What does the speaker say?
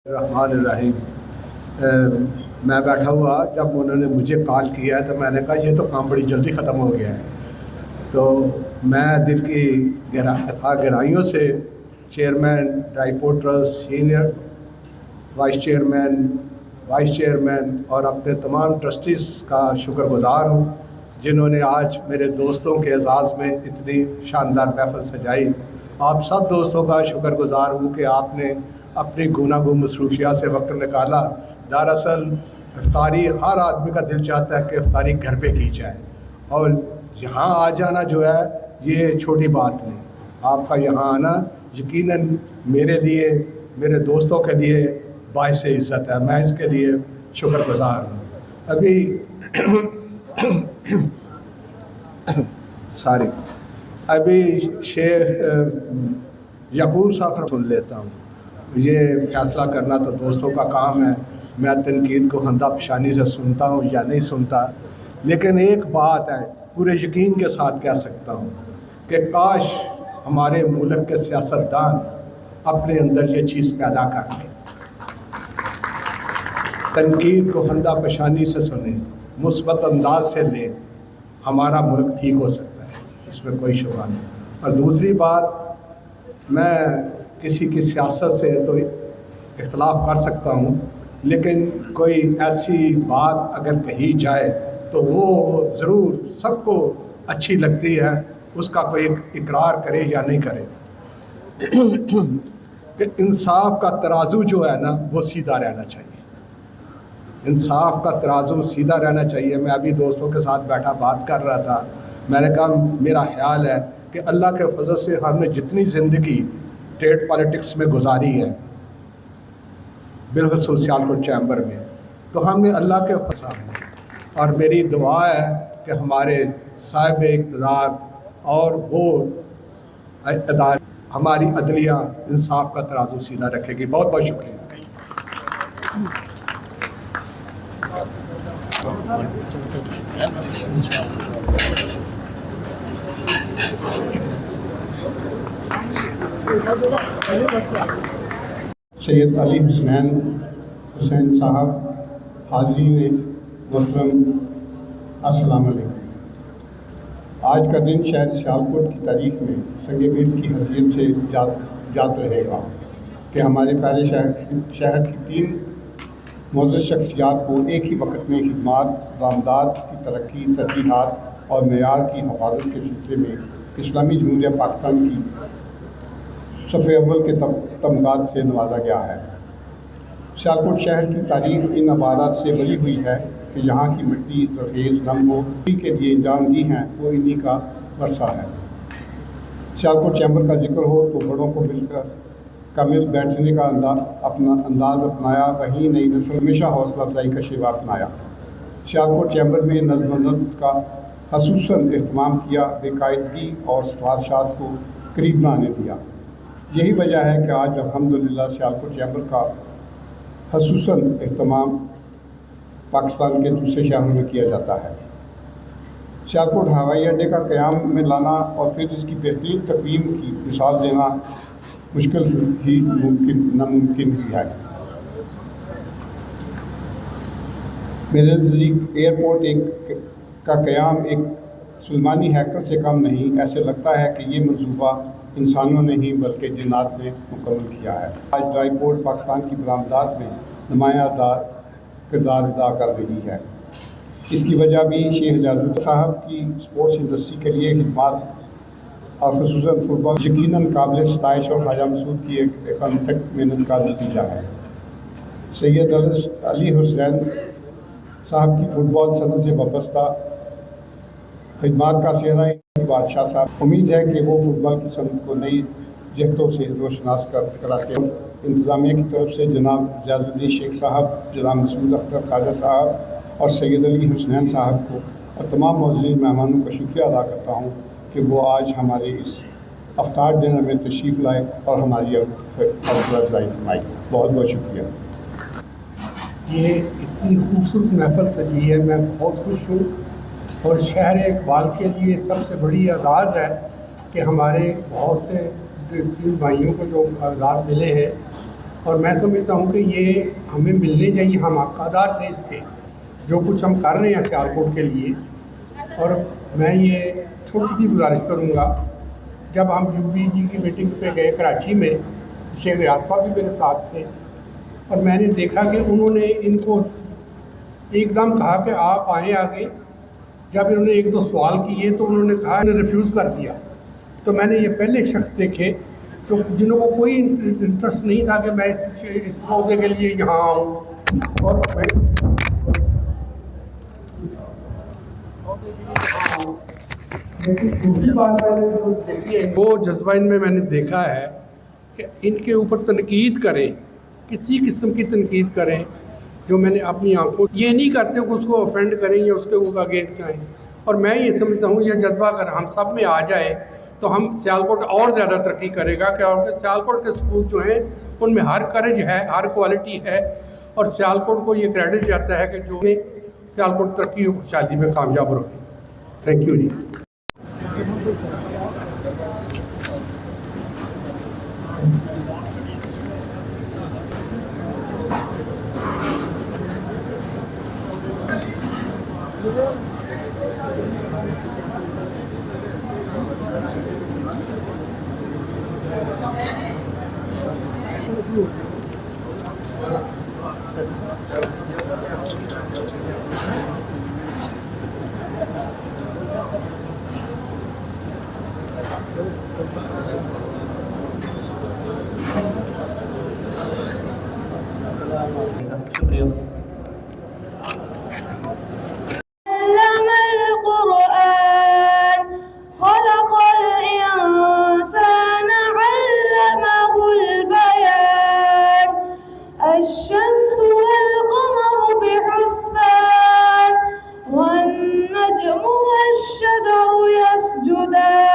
الرحمن الرحیم۔ میں بیٹھا ہوا، جب انہوں نے مجھے کال کیا ہے تو میں نے کہا یہ تو کام بڑی جلدی ختم ہو گیا ہے۔ تو میں دل کی گہرائیوں سے chairman dry port trust, senior vice chairman اور اپنے تمام ٹرسٹیز کا شکر گزار ہوں جنہوں نے آج میرے دوستوں کے اعزاز میں اتنی شاندار محفل سجائی۔ آپ سب دوستوں کا شکر گزار ہوں کہ آپ نے اپنی گوناگوں مصروفیات سے وقت نکالا۔ دراصل افطاری ہر آدمی کا دل چاہتا ہے کہ افطاری گھر پہ کی جائے، اور یہاں آ جانا جو ہے یہ چھوٹی بات نہیں۔ آپ کا یہاں آنا یقیناً میرے لیے، میرے دوستوں کے لیے باعث عزت ہے، میں اس کے لیے شکر گزار ہوں۔ ابھی شیخ یعقوب صاحب سن لیتا ہوں۔ یہ فیصلہ کرنا تو دوستوں کا کام ہے، میں تنقید کو ہندہ پیشانی سے سنتا ہوں یا نہیں سنتا، لیکن ایک بات ہے پورے یقین کے ساتھ کہہ سکتا ہوں کہ کاش ہمارے ملک کے سیاستدان اپنے اندر یہ چیز پیدا کر لیں، تنقید کو ہندہ پیشانی سے سنیں، مثبت انداز سے لیں، ہمارا ملک ٹھیک ہو سکتا ہے، اس میں کوئی شبہ نہیں۔ اور دوسری بات، میں کسی کی سیاست سے تو اختلاف کر سکتا ہوں، لیکن کوئی ایسی بات اگر کہی جائے تو وہ ضرور سب کو اچھی لگتی ہے، اس کا کوئی اقرار کرے یا نہیں کرے، کہ انصاف کا ترازو جو ہے نا وہ سیدھا رہنا چاہیے، انصاف کا ترازو سیدھا رہنا چاہیے۔ میں ابھی دوستوں کے ساتھ بیٹھا بات کر رہا تھا، میں نے کہا میرا خیال ہے کہ اللہ کے فضل سے ہم نے جتنی زندگی اسٹیٹ پالیٹکس میں گزاری ہے، بالخصوص سیالکوٹ چیمبر میں، تو ہم نے اللہ کے فضل میں، اور میری دعا ہے کہ ہمارے صاحب اقتدار اور وہ ادارے، ہماری عدلیہ انصاف کا ترازو سیدھا رکھے گی۔ بہت بہت شکریہ۔ سید علی حسین صاحب، حاضرین محترم، السلام علیکم۔ آج کا دن شہر سیالکوٹ کی تاریخ میں سنگ میل کی حیثیت سے یاد رہے گا کہ ہمارے پیارے شہر کی 3 معزز شخصیات کو ایک ہی وقت میں خدمات، برآمدات کی ترقی، ترجیحات اور معیار کی حفاظت کے سلسلے میں اسلامی جمہوریہ پاکستان کی صف اول کے تمغات سے نوازا گیا ہے۔ سیالکوٹ شہر کی تاریخ ان عبارات سے بھری ہوئی ہے کہ یہاں کی مٹی زرخیز، نم و کے لیے جان دی ہیں وہ انہی کا ورثہ ہے۔ سیالکوٹ چیمبر کا ذکر ہو تو بڑوں کو مل بیٹھنے کا اپنا انداز اپنایا، وہیں نئی نسل ہمیشہ حوصلہ افزائی کا شیوا اپنایا۔ سیالکوٹ چیمبر میں نظم و نسق کا خصوصاً اہتمام کیا، بے قاعدگی اور سفارشات کو قریب نہ آنے دیا۔ یہی وجہ ہے کہ آج الحمدللہ سیالکوٹ چیمبر کا خصوصاً اہتمام پاکستان کے دوسرے شہروں میں کیا جاتا ہے۔ سیالکوٹ ہوائی اڈے کا قیام میں لانا اور پھر اس کی بہترین تقویم کی مثال دینا مشکل ہی ناممکن ہی ہے۔ میرے نزدیک ایئرپورٹ کا قیام ایک سلیمانی ہیکل سے کم نہیں، ایسے لگتا ہے کہ یہ منصوبہ انسانوں نے ہی بلکہ جنات نے مکمل کیا ہے۔ آج ڈرائی پورٹ پاکستان کی برآمدات میں نمایاں کردار ادا کر رہی ہے۔ اس کی وجہ بھی شیخ اجازت صاحب کی اسپورٹس انڈسٹری کے لیے خدمات اور خصوصاً فٹ بال یقیناً قابل ستائش اور خواجہ مسعود کی ایک انتھک محنت کا نتیجہ ہے۔ سید علی حسین صاحب کی فٹ بال صنعت سے وابستہ خدمات کا سہرا بادشاہ صاحب، امید ہے کہ وہ فٹ بال کی صنعت کو نئی جہتوں سے روشناس کراتے ہیں۔ انتظامیہ کی طرف سے جناب ریاض الدین شیخ صاحب، جناب مسعود اختر خواجہ صاحب اور سید علی حسین صاحب کو اور تمام معززین مہمانوں کا شکریہ ادا کرتا ہوں کہ وہ آج ہمارے اس افطار ڈنر میں تشریف لائے اور ہماری حوصلہ افزائی فرمائی۔ بہت بہت شکریہ۔ یہ اتنی خوبصورت محفل سجی ہے، میں بہت خوش ہوں، اور شہر اقبال کے لیے سب سے بڑی اعزاز ہے کہ ہمارے بہت سے 3 بھائیوں کو جو اعزاز ملے ہیں، اور میں سمجھتا ہوں کہ یہ ہمیں ملنے چاہیے، ہم حقدار تھے اس کے، جو کچھ ہم کر رہے ہیں سیالکوٹ کے لیے۔ اور میں یہ چھوٹی سی گزارش کروں گا، جب ہم یو پی جی کی میٹنگ پہ گئے کراچی میں، شیخ ریاض صاحب بھی میرے ساتھ تھے، اور میں نے دیکھا کہ انہوں نے ان کو ایک دم کہا کہ آپ آئیں آگے۔ جب انہوں نے ایک دو سوال کیے تو انہوں نے کہا، انہوں نے ریفیوز کر دیا۔ تو میں نے یہ پہلے شخص دیکھے جو جنہوں کو کوئی انٹرسٹ نہیں تھا کہ میں اس عہدے کے لیے یہاں آؤں۔ اور لیکن دوسری بات میں نے جو دیکھی ہے، وہ جذبہ ان میں نے دیکھا ہے کہ ان کے اوپر تنقید کریں، کسی قسم کی تنقید کریں جو میں نے اپنی آنکھوں، یہ نہیں کرتے کہ اس کو افینڈ کریں یا اس کے اوپر اگینسٹ جائیں۔ اور میں یہ سمجھتا ہوں یہ جذبہ اگر ہم سب میں آ جائے تو ہم سیالکوٹ اور زیادہ ترقی کرے گا، کہ سیالکوٹ کے اسکول جو ہیں ان میں ہر کرج ہے، ہر کوالٹی ہے، اور سیالکوٹ کو یہ کریڈٹ جاتا ہے کہ جو سیالکوٹ ترقی و خوشحالی میں کامیاب رہے۔ تھینک یو جی۔ علم القرآن خلق الإنسان علمه البيان الشمس والقمر بحسبان والنجم والشجر يسجدان